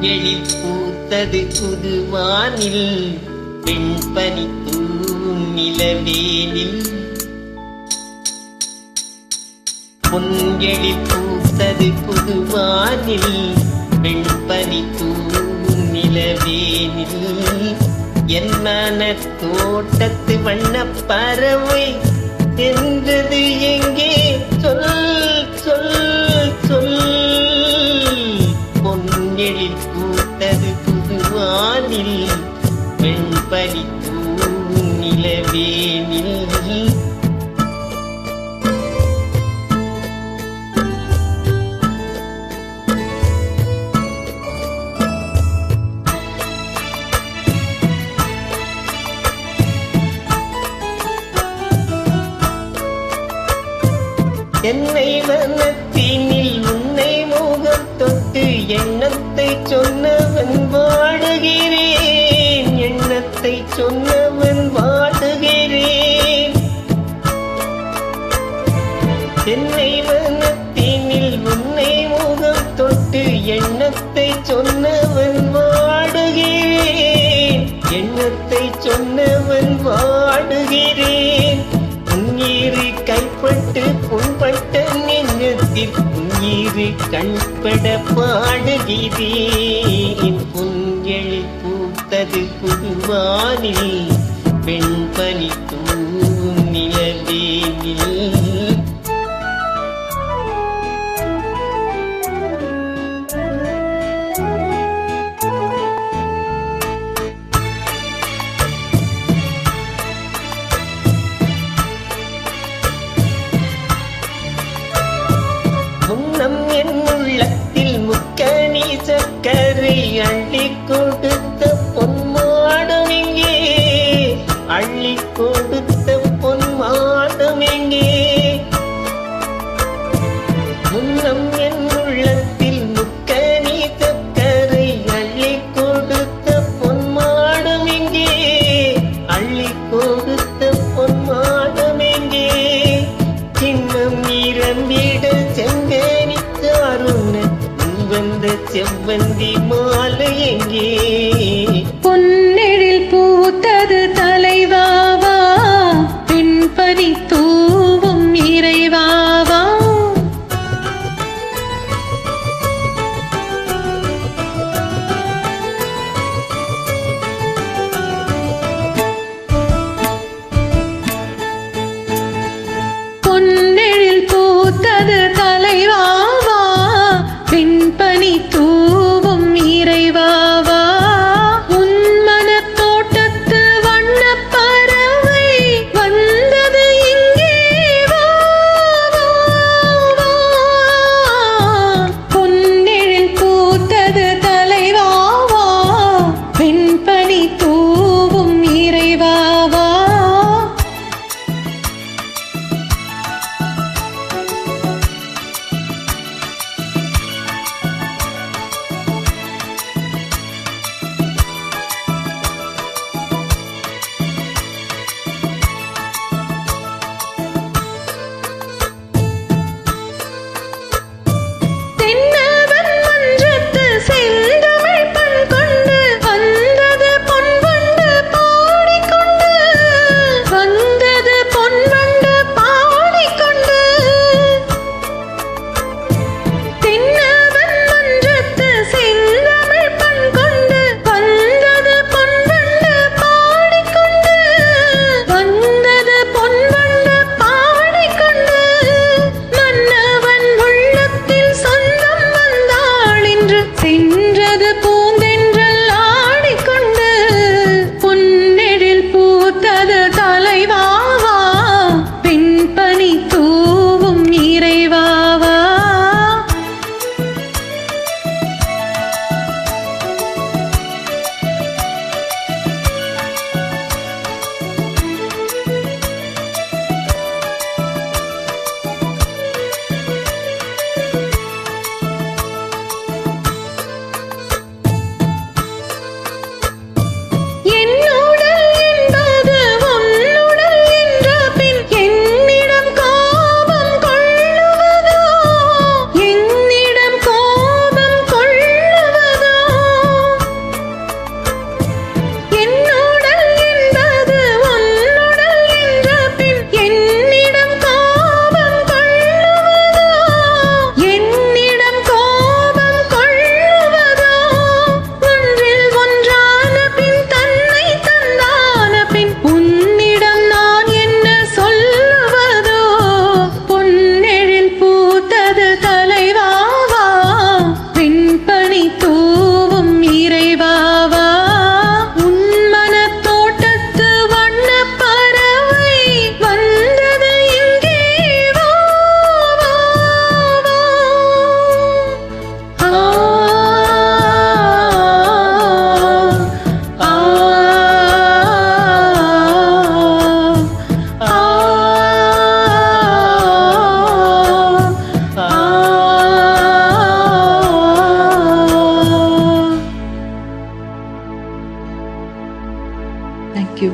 எழில் பூத்தது புதுவானில் வெண்பனி தூவும் நிலவேனில் பொன்எழில் பூத்தது புதுவானில் வெண்பனி தூவும் நிலவேனில் என் மனத் தோட்டத்து வண்ணப் பறவை என்றது எங்கே சொல் சொல் சொல் பொன்எழில் பூத்தது புதுவானில் வெண்பனி தூவும் நிலவேனில் என்னை வனத்தினில் உன்னை முகம் தொட்டு எண்ணத்தை சொன்னவன் வாடுகிறேன் எண்ணத்தை சொன்னவன் வாடுகிறேன் என்னை வனத்தினில் உன்னை முகம் தொட்டு எண்ணத்தை சொன்னவன் வாடுகிறேன் எண்ணத்தை சொன்னவன் வாடுகிறேன் உயிரு கைப்பட்டு புண்பட்ட நெஞ்சத்தில் உயிரு கண்பட பாடுகிறேன் பொன்எழில் பூத்தது புதுவானில் வெண்பனி தூவும் நிலவேனில் முன்னம் என் உள்ளத்தில் முக்கணி சக்கரை அள்ளி கொடுத்த பொன்மாடம் எங்கே அள்ளி கொடுத்த பொன்மாடம் எங்கே முன்னம் என் உள்ளத்தில் முக்கணி சக்கரை அள்ளி கொடுத்த பொன்மாடம் எங்கே அள்ளி கொடுத்த பொன்மாடம் எங்கே சின்னம் நிரம்பிட வந்த செவ்வந்தி மாலை எங்கே பொன்னெழில் பூத்தது தலைவாவா தேங்க்யூ.